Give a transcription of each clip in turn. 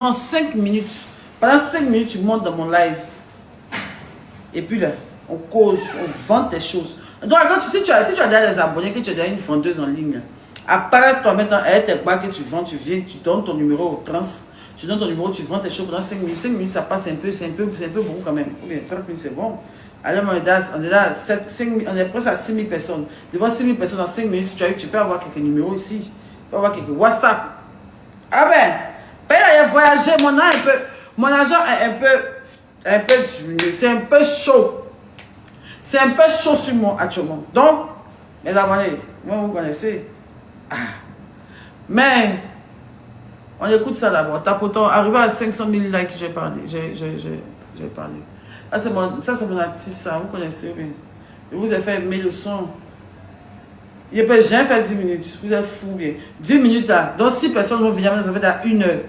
5 minutes. Pendant 5 minutes, tu montes dans mon live. Et puis là, on cause, on vend tes choses. Donc, quand si tu as déjà des abonnés, que tu as déjà une vendeuse en ligne, apparaît-toi maintenant, elle tes quoi que tu vends, tu viens, tu donnes ton numéro au trans, tu donnes ton numéro, tu vends tes choses pendant 5 minutes. 5 minutes, ça passe un peu, c'est un peu beaucoup quand même. Ou bien 30 minutes, c'est bon. Alors, on est presque à 6 000 personnes. Devant 6 000 personnes, dans 5 minutes, tu peux avoir quelques numéros ici. Tu peux avoir quelques WhatsApp. Ah ben, il a voyagé, mon argent est un peu diminué, c'est un peu chaud. C'est un peu chaud sur moi actuellement. Donc, mes abonnés, moi vous connaissez. Ah. Mais, on écoute ça d'abord. Tapotant, arrivé à 500 000 likes, j'ai parlé. J'ai parlé. Ça, c'est mon artiste, ça, vous connaissez bien. Je vous ai fait mes leçons. J'ai fait 10 minutes. Vous êtes fous bien. 10 minutes là. Donc 6 personnes vont venir, ça fait à 1 heure.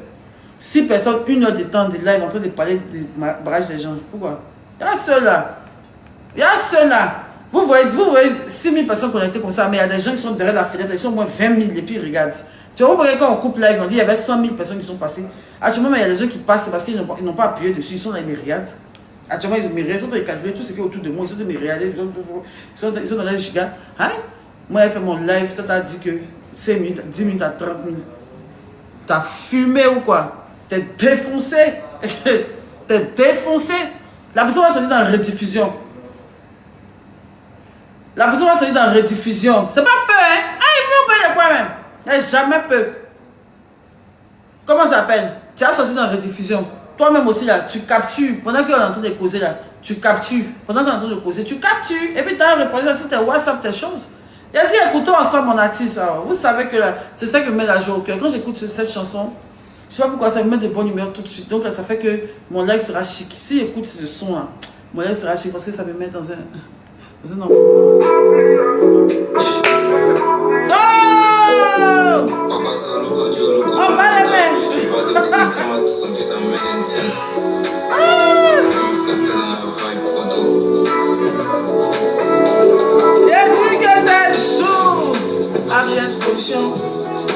6 personnes, 1 heure de temps de live en train de parler du barrage des gens. Pourquoi? Il y a ceux-là. Il y a ceux-là. Vous voyez 6 000 personnes connectées comme ça, mais il y a des gens qui sont derrière la fenêtre, ils sont au moins 20 000 et puis ils regardent. Tu vois, quand on coupe live, on dit qu'il y avait 100 000 personnes qui sont passées. Actuellement, il y a des gens qui passent parce qu'ils n'ont pas appuyé dessus, ils sont là, ils me regardent. Actuellement, ils me regardent, ils sont en train de calculer tout ce qui est autour de moi, ils sont en train de me regarder, ils sont dans les gigas. Hein? Moi, j'ai fait mon live, toi, t'as dit que 5 minutes, 10 minutes à 30 000. T'as fumé ou quoi? T'es défoncé. T'es défoncé. La personne va sortir dans la rediffusion. La personne va sortir dans la rediffusion. C'est pas peu, hein? Ah, il faut payer quoi même? Il n'y a jamais peu. Comment ça s'appelle? Tu as sorti dans la rediffusion. Toi-même aussi, là, tu captures. Pendant qu'on est en train de causer, là, tu captures. Pendant qu'on est en train de causer, tu captures. Et puis, tu as répondu sur tes WhatsApp, tes choses. Il a dit, écoutons ensemble mon artiste. Alors. Vous savez que c'est ça qui me met la joie au cœur. Quand j'écoute cette chanson, je ne sais pas pourquoi ça me met de bonnes humeurs tout de suite. Donc, ça fait que mon live sera chic. Si j'écoute ce son-là, mon live sera chic parce que ça me met dans un environnement. On va les mettre.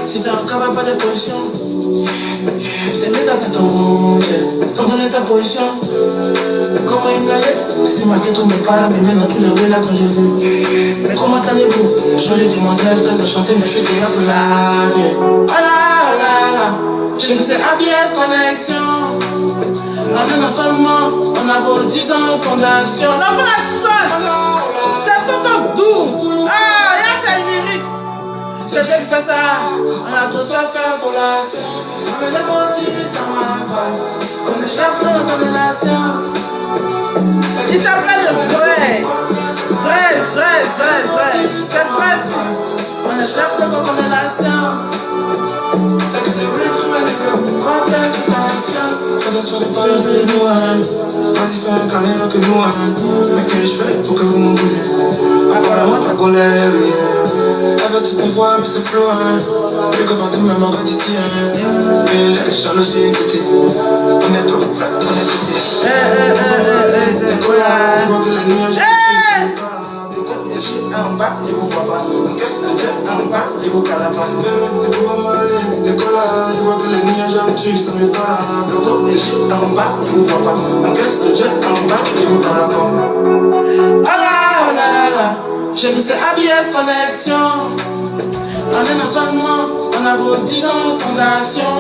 Si t'as un travail, pas de position, c'est mieux d'être ton sans donner ta position. Comment il m'allait? C'est ma tête, on me parle, mais même dans tous les rues là quand j'ai vu. Mais comment allez-vous? Jolie demoiselle, je de chanter, mais je suis déjà pour la vie. Oh là là là, je ne sais ABS connexion. On est ensemble, on a vos 10 ans de fondation. Non, on la chante! C'est ça, ça doux! Ah, là c'est le lyrics! C'est Dieu qui fait ça, on a tout ça faire pour la science. On met les motifs dans ma face, on échappe dans la science. Il s'appelle le vrai. C'est vrai, on échappe dans la science. C'est que c'est vrai, tu m'as dit que vous vendez cette science. Quand on se fait pas le de nous, vas-y fais un câlin que nous, mais que je fais pour que vous m'oubliez. Apparemment ta colère, elle veut toutes mes voix, mais c'est flou, hein. Plus que partout, même en d'ici, hein. Mais les jalousies, écoutez, on est trop flat, on est pété. C'est quoi, ils vont tous les nuages. En bas, je vous vois pas. En bas, je vous cala pas. C'est pour m'aller, décollage, je vois que les nuages en dessus, ça me parle. En bas, je vous vois pas. Encaisse le jet, en bas, je vous cala pas. Oh là là, je ne sais ABS connexion. On est ensemble, on a vos 10 ans de fondation.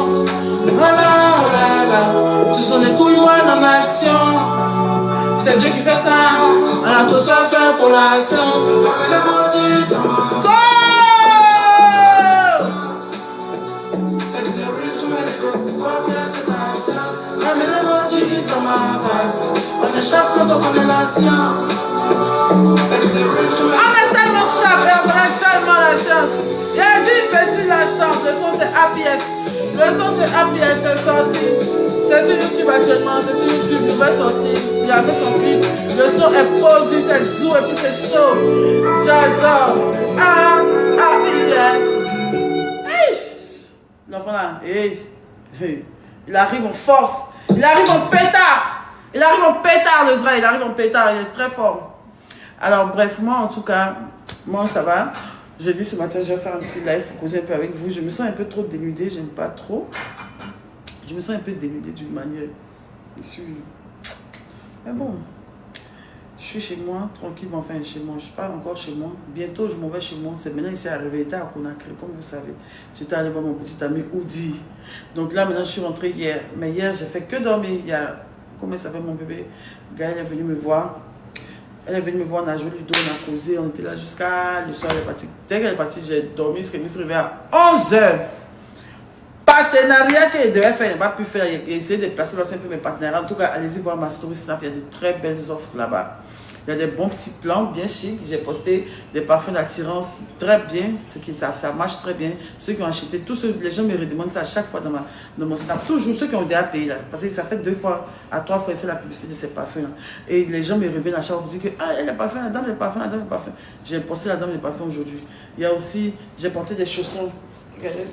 Oh là, ce sont des couilles moi dans l'action. C'est Dieu qui fait ça, on a tout ça fait pour la science. On échappe quand on est la science. On est tellement chape et on connaît tellement la science. Il a dit une petite la chante, le son c'est APS. Le son c'est APS, c'est sorti. C'est sur YouTube actuellement, c'est sur YouTube, il va sortir. Il avait son clip. Le son est posé, c'est doux et puis c'est chaud. J'adore. APS. L'enfant là, il arrive en force. Il arrive en pétard. Il arrive en pétard, le Zra. Il arrive en pétard, il est très fort. Alors bref, moi en tout cas, moi ça va. J'ai dit ce matin, je vais faire un petit live pour causer un peu avec vous. Je me sens un peu trop dénudée, j'aime pas trop. Je me sens un peu dénudée d'une manière. Mais bon, je suis chez moi, tranquille, enfin chez moi. Je ne suis pas encore chez moi. Bientôt, je m'en vais chez moi. C'est maintenant ici à Réveilleta à Conakry, comme vous savez. J'étais allée voir mon petit ami Oudi. Donc là, maintenant, je suis rentrée hier. Mais hier, j'ai fait que dormir. Il y a, comment s'appelle mon bébé? Gaëlle est venue me voir. Elle est venue me voir, on a joué Ludo, on a causé. On était là jusqu'à le soir, elle est partie. Dès qu'elle est partie, j'ai dormi, je me suis réveillée à 11h. Partenariat qu'elle devait faire, il n'a pas pu faire. Il a essayé de placer un peu mes partenaires. En tout cas, allez-y voir ma story Snap, il y a de très belles offres là-bas. Il y a des bons petits plans bien chics. J'ai posté des parfums d'attirance très bien. Ça marche très bien. Ceux qui ont acheté, les gens me redemandent ça à chaque fois dans mon Snap. Toujours ceux qui ont déjà payé là. Parce que ça fait 2 fois à 3 fois, il fait la publicité de ces parfums-là. Et les gens me reviennent à chaque fois pour dire que ah, il y a les parfums, la dame, les parfums, la dame, les parfums. J'ai posté la dame, les parfums aujourd'hui. Il y a aussi, j'ai porté des chaussons. Regardez,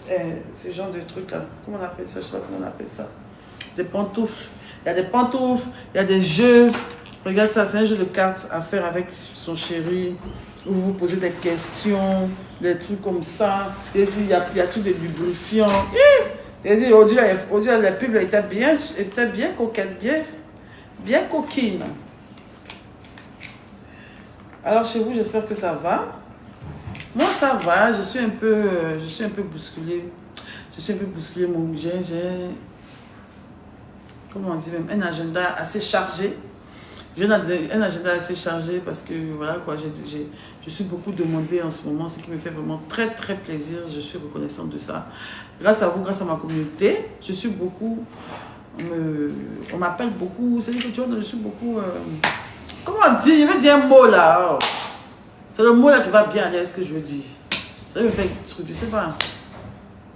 ce genre de trucs là. Comment on appelle ça? Je sais pas comment on appelle ça. Des pantoufles. Il y a des pantoufles, il y a des jeux. Regarde ça, c'est un jeu de cartes à faire avec son chéri, où vous vous posez des questions, des trucs comme ça. Il y a tout des lubrifiants. Il dit, aujourd'hui, la pub était bien coquette, bien coquine. Alors chez vous, j'espère que ça va. Moi, ça va, je suis un peu bousculée. Comment on dit même, un agenda assez chargé. J'ai un agenda assez chargé parce que voilà quoi, je suis beaucoup demandée en ce moment, ce qui me fait vraiment très très plaisir. Je suis reconnaissante de ça. Grâce à vous, grâce à ma communauté, je suis beaucoup, on m'appelle beaucoup, c'est-à-dire que tu vois, je suis beaucoup, comment on dit, je vais dire un mot là. Oh. C'est le mot là qui va bien aller, ce que je veux dire. Ça me fait un truc, je sais pas.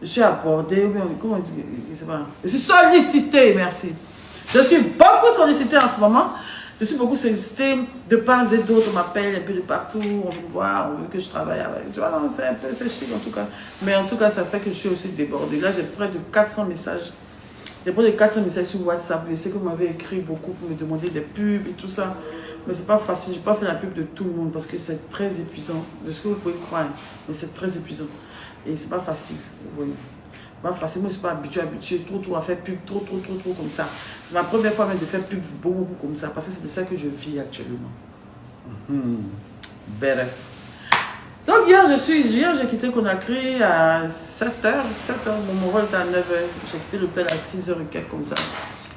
Je suis abordée, comment on dit, je sais pas. Je suis sollicitée, merci. Je suis beaucoup sollicitée en ce moment. Je suis beaucoup sollicitée de part et d'autre. On m'appelle un peu de partout, on veut me voir, on veut que je travaille avec. Tu vois, c'est chic en tout cas. Mais en tout cas, ça fait que je suis aussi débordée. Là, j'ai près de 400 messages. J'ai près de 400 messages sur WhatsApp. Je sais que vous m'avez écrit beaucoup pour me demander des pubs et tout ça. Mais c'est pas facile. Je ne vais pas faire la pub de tout le monde parce que c'est très épuisant. De ce que vous pouvez croire. Mais c'est très épuisant. Et c'est pas facile. Vous voyez. Pas facile. Moi, je ne suis pas habituée trop à faire pub, trop comme ça. C'est ma première fois même de faire pub beaucoup comme ça. Parce que c'est de ça que je vis actuellement. Bref. Donc hier, j'ai quitté Conakry à 7h. Mon vol était à 9h. J'ai quitté l'hôtel à 6h et quelques comme ça.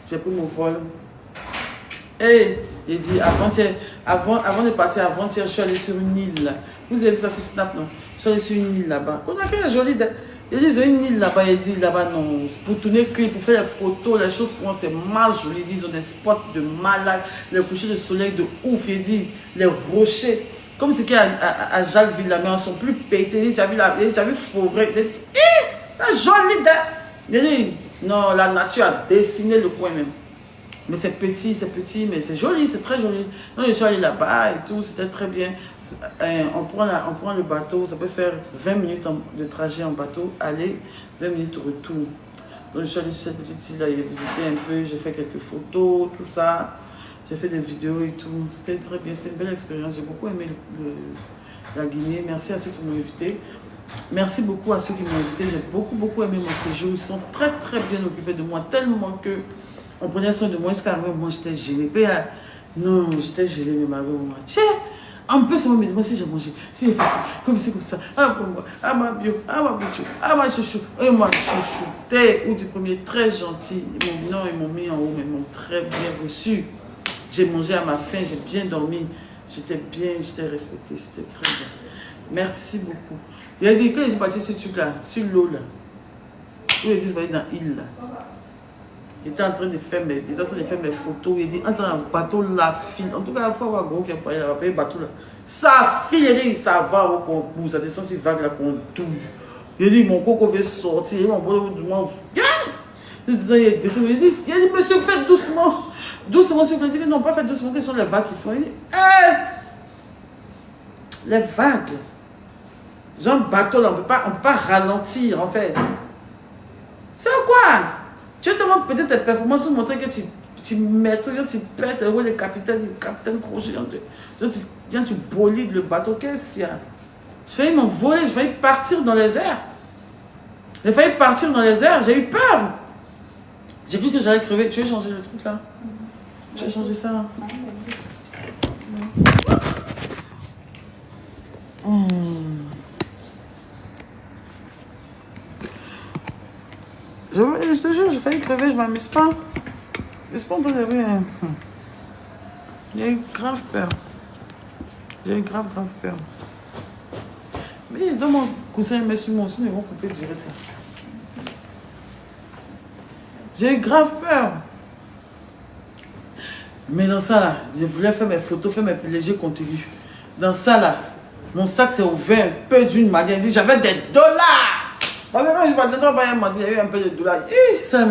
J'ai pris mon vol. Et il dit, avant de partir, avant-hier, je suis allée sur une île. Vous avez vu ça sur Snap, non? Je suis allée sur une île là-bas. Conakry est jolie. Il dit, ils ont une île là-bas. Il dit, là-bas, non. Pour tourner clip, pour faire les photos, les choses, comment c'est mal joli. Ils ont des spots de malade, les couchers de soleil de ouf. Il dit, les rochers. Comme ce qu'il y a à Jacquesville, la mer, ils sont plus pétés. Tu as vu forêt. C'est joli. Il dit, non, la nature a dessiné le coin même. Mais c'est petit, mais c'est joli, c'est très joli. Donc je suis allée là-bas et tout, c'était très bien. On prend le bateau, ça peut faire 20 minutes de trajet en bateau, aller, 20 minutes retour. Donc je suis allée sur cette petite île là, j'ai visité un peu, j'ai fait quelques photos, tout ça. J'ai fait des vidéos et tout. C'était très bien, c'est une belle expérience. J'ai beaucoup aimé la Guinée. Merci à ceux qui m'ont invité. Merci beaucoup à ceux qui m'ont invité. J'ai beaucoup aimé mon séjour. Ils sont très bien occupés de moi, tellement que on prenait soin de moi jusqu'à moi j'étais gênée. Non, j'étais gênée, mais ma maman, tiens, en plus, moi, me si j'ai mangé, si j'ai fait ça, comme c'est comme ça, ah, pour moi, ah, ma bio, ah, ma bouchou, ah, ma chouchou, et moi, chouchou, t'es, ou du premier, très gentil. Ils m'ont mis en haut, mais ils m'ont très bien reçu. J'ai mangé à ma faim, j'ai bien dormi, j'étais bien, j'étais respectée, c'était très bien. Merci beaucoup. Il a dit, quand ils sont partis sur ce truc-là, sur l'eau, là, où ils disent, dans l'île, là. Il était en train de faire mes photos. Il dit, entre dans le bateau, la file. En tout cas, il faut avoir gros qui a payé le bateau là. Ça file, il dit, ça va au concours. Ça descend si vague là qu'on touche. Il dit, mon coco veut sortir. Mon beau demande, il dit, monsieur, faites doucement. Doucement, s'il vous plaît. Il dit, non, pas faites doucement. Quelles sont les vagues qu'ils font? Il dit, les vagues. Genre bateau là, on ne peut pas ralentir en fait. C'est quoi? Tu te montres peut-être tes performances pour montrer que tu maîtrises, tu pètes le capitaine crochet. Tu bolides le bateau. Qu'est-ce qu'il y a? Je failli m'envoler, je failli partir dans les airs. J'ai failli partir dans les airs, j'ai eu peur. J'ai cru que j'allais crever. Tu veux changer le truc là? Tu veux changer ça là? Je te jure, j'ai failli crever, je m'amuse pas. J'ai pas entendu rien. J'ai eu grave peur. J'ai eu grave peur. Mais dans mon cousin, mais sur mon sinon ils vont couper direct là. J'ai eu grave peur. Mais dans ça là, je voulais faire mes photos, faire mes légers contenus. Dans ça là, mon sac s'est ouvert un peu d'une manière. J'avais des dollars. Parce que quand je partais dans le m'a dit, il y a eu un peu de dollars. Ça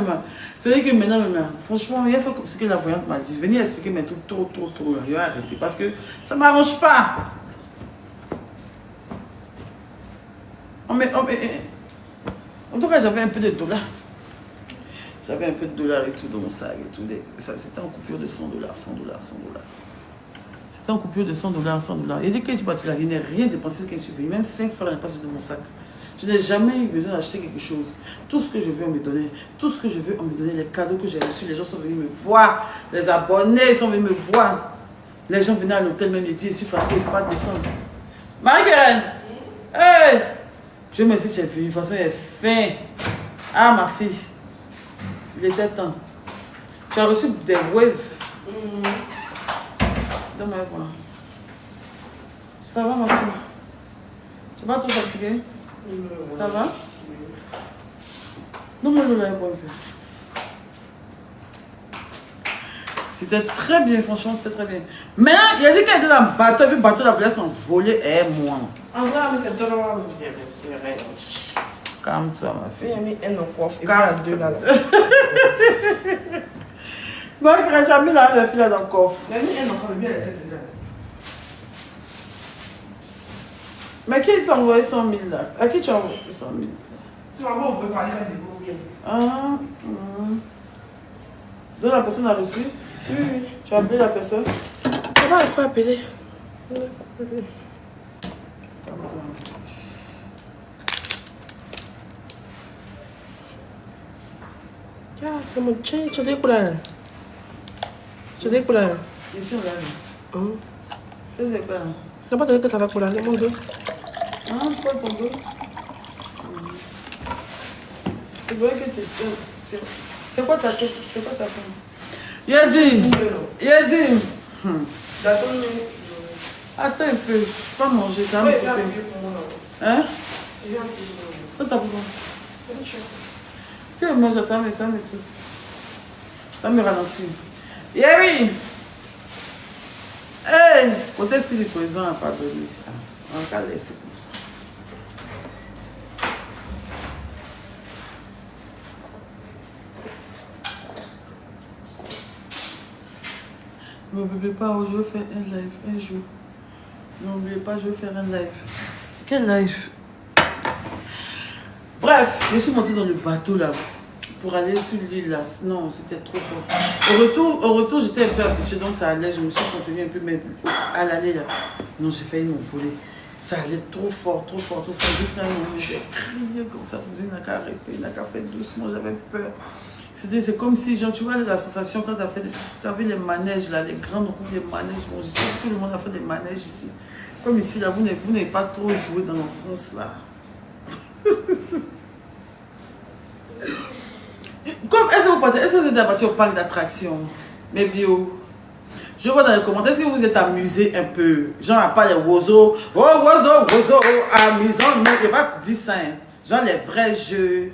c'est-à-dire que maintenant, franchement, il y a fait ce que la voyante m'a dit. Venez expliquer mes trucs trop. Je vais arrêter. Parce que ça ne m'arrange pas. En tout cas, j'avais un peu de dollars. J'avais un peu de dollars et tout dans mon sac et tout. C'était en coupure de 100 dollars, 100 dollars, 100 dollars. C'était en coupure de 100 dollars, 100 dollars. Et dès que je suis parti là, je n'ai rien dépensé de 15 souvenirs. Même 5 francs n'est passé de mon sac. Je n'ai jamais eu besoin d'acheter quelque chose. Tout ce que je veux, on me donnait. Tout ce que je veux, on me donnait. Les cadeaux que j'ai reçus, les gens sont venus me voir. Les abonnés sont venus me voir. Les gens venaient à l'hôtel, même ils disent, je suis fatiguée, je ne peux pas descendre. Marie-Hélène, hey! Dieu merci, tu es venue. De toute façon, elle est faim. Ah, ma fille. Il était temps. Tu as reçu des waves. Donne-moi voir. Ça va, ma fille? Tu n'es pas trop fatiguée? Ça va? Donne-moi le lait, bois un peu. C'était très bien, franchement, c'était très bien. Mais il a dit qu'elle était dans le bateau, et puis le bateau la voulait s'envoler, et moi. En vrai, mais c'est toi, Calme-toi, ma fille. il a mis un en coiffe, et puis il y a deux là. Non, tu as mis la fille là dans le coffre. Il a mis un en coiffe, et puis il y a cette là. Mais qui t'a envoyé 100 000 là? À qui tu as envoyé 100 000? C'est vraiment, on veut parler avec des beaux biens. Ah, Donc la personne a reçu? Oui. Tu as appelé la personne? Comment elle peut appeler? Tiens, c'est mon tien, tu dis quoi là? Tu dis quoi là? Ils sont là. Qu'est-ce que c'est quoi? Tu n'as pas donné que ça va pour là, c'est mon dos. Ah, je crois ton dos. Tu vois que tu... C'est quoi ta tête? C'est quoi ta tête? Il a dit... Attends un peu, je ne peux pas manger, ça va me couper. Hein? Ça t'a pourquoi? Si on mange ça, ça me ralentit. Yeri! Hey! Côté Philippe présent n'a pas donné. On va laisser comme ça. N'oubliez pas, je vais faire un live un jour. N'oubliez pas, je vais faire un live. Quel live? Bref, je suis montée dans le bateau là pour aller sur l'île là. Non, c'était trop fort. Au retour j'étais un peu habituée, donc ça allait. Je me suis contenue un peu, mais à l'aller là, non, j'ai failli m'envoler. Ça allait trop fort. Jusqu'à un moment, j'ai crié comme ça. Vous n'a qu'à arrêter, il n'a qu'à faire doucement, j'avais peur. C'est comme si, genre, tu vois la sensation quand tu as vu les manèges là, les grandes roues, les manèges. Bon, je sais que tout le monde a fait des manèges ici. Comme ici là, vous n'avez pas trop joué dans l'enfance là. Est-ce que vous êtes abattu au parc d'attractions? Mes bio. Je vois dans les commentaires, est-ce que vous êtes amusé un peu? Genre, à part les oiseaux. Oh, oiseaux, amusant. Non, il pas dire ça. Hein. Genre, les vrais jeux.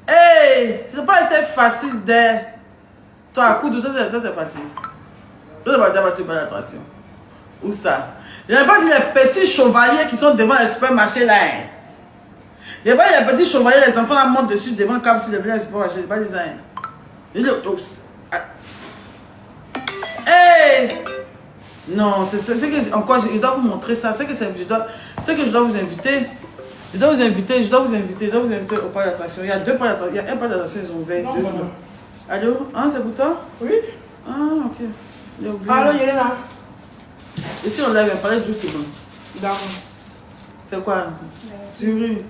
Hey! Ça n'a pas été facile de... Toi, à coup de toi, t'es parti. Toi, t'es parti au parc d'attractions. Où ça? Il n'y a pas dit les petits chevaliers qui sont devant les supermarchés là. Hein. Il n'y a pas les petits chevaliers, les enfants là montent dessus devant le câble sur les supermarchés. C'est pas dit ça. Hein. Hey! Non, c'est que encore je dois vous montrer ça. C'est que je dois vous inviter. Je dois vous inviter au parc d'attraction. Il y a deux parcs d'attraction. Il y a un parc d'attraction, ils ont ouvert 2 jours. Allô? Hein, c'est pour toi? Oui. Ah, ok. Allô, il est là. Et si on l'a vu, parler doucement. D'accord. C'est quoi? Tu ris?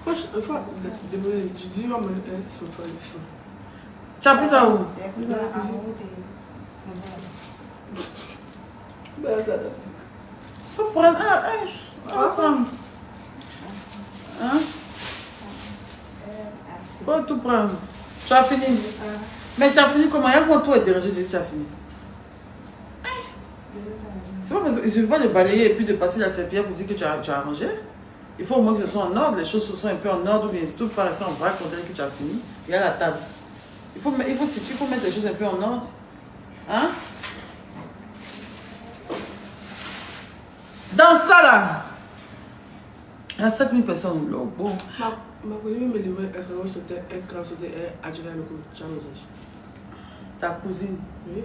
Je dis, on me faire les choses. Tu as pris ça où? Faut prendre. Faut prendre. Hein? Faut tout prendre. Tu as fini? Mais tu as fini comment? Il y a quoi tout est dérangé si tu as fini? C'est pas parce que je ne veux pas de balayer et puis de passer la serpillière pour dire que tu as arrangé. Il faut au moins que ce soit en ordre, les choses soient un peu en ordre, ou bien si tout paraissait en vrac, on dirait que tu as fini. Il y a la table. Il faut mettre les choses un peu en ordre. Hein? Dans ça là, il y a 7000 personnes. Bon. Ma cousine me livrait, est-ce que c'était un grand sauté à Adjela le coup, Ta cousine. Oui.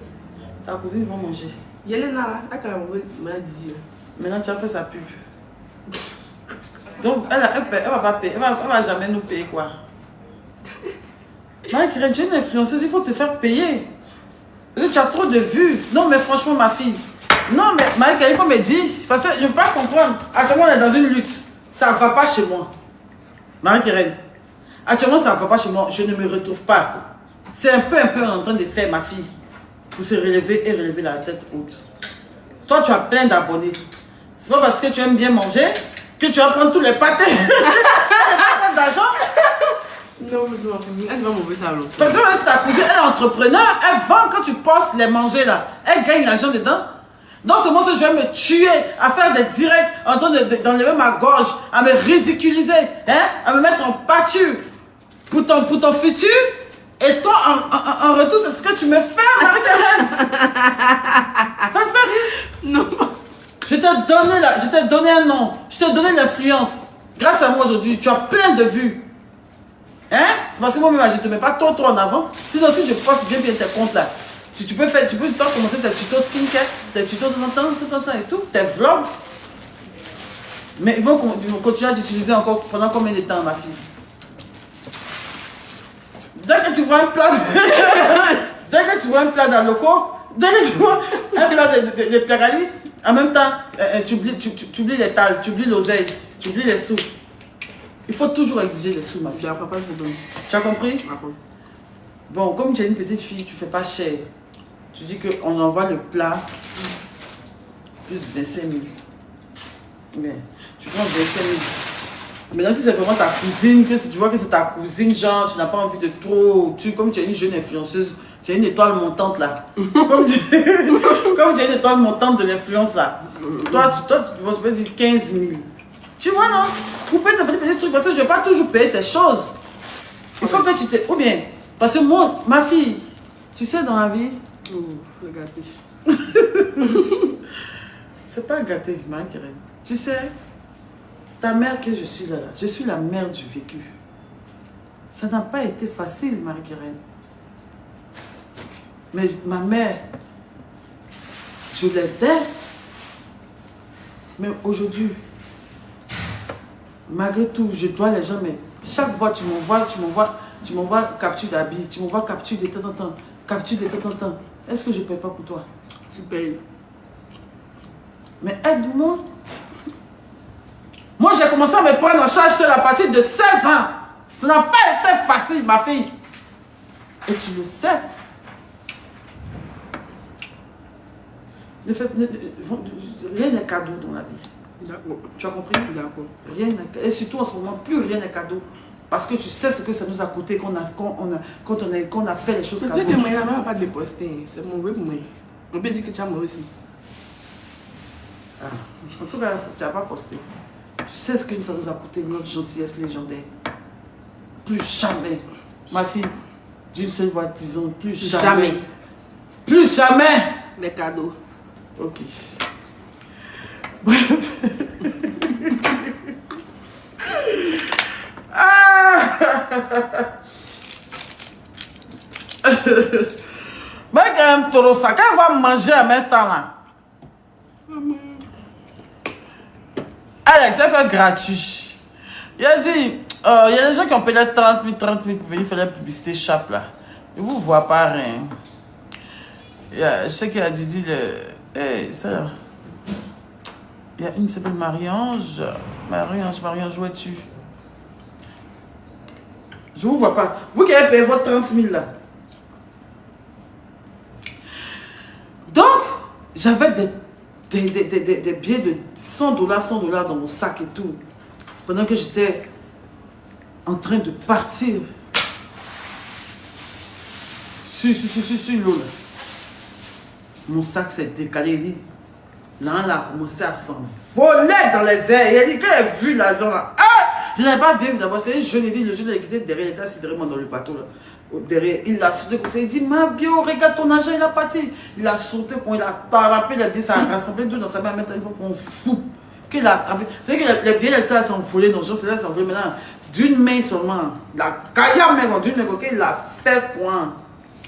Ta cousine va manger. Yelena là, elle a envoyé ma dixième. Maintenant tu as fait sa pub. Donc elle va pas payer, elle va jamais nous payer quoi. Marie-Claire, tu es une influenceuse, il faut te faire payer. Parce que tu as trop de vues. Non mais franchement ma fille. Non mais Marie-Claire, il faut me dire. Parce que je ne peux pas comprendre. Actuellement on est dans une lutte. Ça ne va pas chez moi. Marie-Claire. Actuellement ça ne va pas chez moi. Je ne me retrouve pas. C'est un peu en train de faire ma fille. Pour se relever et relever la tête haute. Toi tu as plein d'abonnés. C'est pas parce que tu aimes bien manger que tu vas prendre tous les pâtés. Tu vas prendre d'argent. Non, mais c'est ma cousine, elle va m'envoyer ça à l'autre. Parce que c'est ta cousine, elle est entrepreneur, elle vend quand tu postes les manger là. Elle gagne l'argent dedans. Dans ce moment, je vais me tuer à faire des directs en train d'enlever ma gorge, à me ridiculiser, hein, à me mettre en pâture pour ton futur. Et toi, en retour, c'est ce que tu me fais, Marie-Claire. Ça te fait rire? Non. Je t'ai donné un nom. Je t'ai donné l'influence. Grâce à moi aujourd'hui, tu as plein de vues. Hein? C'est parce que moi-même, je ne te mets pas trop en avant. Sinon, si je poste bien tes comptes là, tu peux commencer tes tutos skincare, tes tutos de temps et tout, tes vlogs. Mais ils vont continuer à t'utiliser encore pendant combien de temps, ma fille? Dès que tu vois un plat d'aloco, dès que tu vois un plat de pirali, en même temps, tu oublies les tales, tu oublies l'oseille, tu oublies les sous. Il faut toujours exiger les sous, ma fille. Tu as compris? Bon, comme tu es une petite fille, tu ne fais pas cher. Tu dis qu'on envoie le plat plus 25 000. Mais tu prends 25 000. Maintenant, si c'est vraiment ta cousine, que si tu vois que c'est ta cousine, genre, tu n'as pas envie de trop... Comme tu es une jeune influenceuse, tu es une étoile montante là. comme tu es une étoile montante de l'influence là. Toi, tu peux dire 15 000. Tu vois, non? Couper tes petits trucs, parce que je ne vais pas toujours payer tes choses. Il faut que tu te... Ou bien, parce que moi, ma fille, tu sais, dans la vie... C'est pas gâté, Marie-Claire. Tu sais, ta mère que je suis là, je suis la mère du vécu. Ça n'a pas été facile, Marie-Claire. Mais ma mère, je l'aidais. Mais aujourd'hui, malgré tout, je dois les gens, mais chaque fois tu m'envoies capture d'habits, tu m'envoies capture de temps en temps, capture de temps en temps. Est-ce que je ne paye pas pour toi? Tu payes. Mais aide-moi. Moi, j'ai commencé à me prendre en charge seule à partir de 16 ans. Ça n'a pas été facile, ma fille. Et tu le sais. Rien n'est cadeau dans la vie. D'accord. Tu as compris? D'accord. Rien n'est, et surtout en ce moment, plus rien n'est cadeau. Parce que tu sais ce que ça nous a coûté quand on a fait les choses cadeaux. Tu sais que moi, la maman n'a pas de poster. C'est mauvais pour moi. On peut dire que tu as moi aussi. Ah. En tout cas, tu n'as pas posté. Tu sais ce que ça nous a coûté, notre gentillesse légendaire. Plus jamais. Ma fille, d'une seule voix, disons, plus jamais. Plus jamais. Les cadeaux. Ok. Bref. Mais quand même trop ça, quand elle va manger en même temps là. Alex, elle fait gratuit. Il a dit, il y a des gens qui ont payé 30 000 pour venir faire la publicité chape là. Ils ne vous voient pas rien. Je sais qu'il a dit ça. Il y a une qui s'appelle Marie-Ange. Marie-Ange, où es-tu? Je ne vous vois pas. Vous qui avez payé votre 30 000 là. J'avais des billets de $100 dans mon sac et tout. Pendant que j'étais en train de partir sur l'eau. Mon sac s'est décalé. Là, elle a commencé à s'envoler dans les airs. Il a dit, quand elle a vu l'argent là, ah! Je n'avais pas bien vu d'abord. C'est un jeune, il dit, le jeune, il était derrière, il était assis derrière moi dans le bateau là. Derrière, il l'a sauté comme ça. Il dit, ma bio, regarde ton argent, il a parti. Il a sauté, quand il a parapé les billets, ça a rassemblé tout dans sa main. Maintenant, il faut qu'on fout. Qu'il a attrapé. C'est que les billets étaient s'envoler, donc je sais là, s'envoler maintenant d'une main seulement. La caillard même, d'une main, ok, il a fait quoi?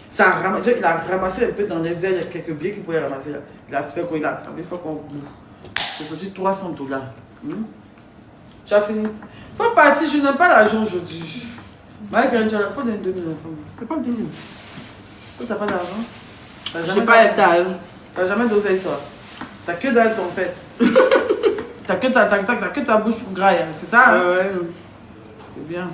Ça a ramassé, il a ramassé un peu dans les airs, quelques billets qu'il pouvait ramasser là. Il a fait quoi? Il a attrapé, il faut qu'on bouffe. C'est sorti $300. Tu as fini? Faut partir, je n'ai pas l'argent aujourd'hui. Marie-Claire, tu as la faute d'un 2000 enfants. C'est pas 2000. Toi, t'as pas d'argent? J'ai pas l'étal. T'as jamais d'oseille, toi. T'as que dalle, ton fait. T'as que ta bouche pour graille, c'est ça? Ah ouais. C'est bien.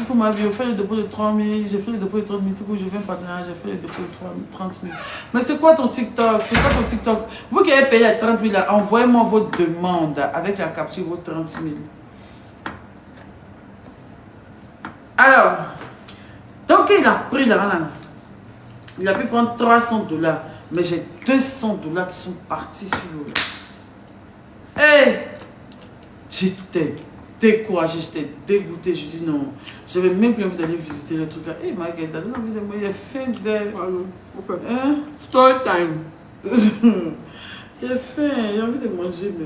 Pour ma vie, j'ai fait le dépôt de 30 000, j'ai fait le dépôt de 30 000, tout coup, je fais un partenariat, j'ai fait le dépôt de 30 000. Mais c'est quoi ton TikTok? C'est quoi ton TikTok? Vous qui avez payé les 30 000, envoyez-moi votre demande avec la capture, vos 30 000. Alors, donc il a pris l'argent là. Il a pu prendre $300, mais j'ai $200 qui sont partis sur l'eau. Hey! J'étais découragée, j'étais dégoûtée. Je dis non, j'avais même plus envie d'aller visiter le truc là. Hey, Marguerite, t'as donné envie de moi, il a fait des... Story time. Il a faim, j'ai envie de manger même.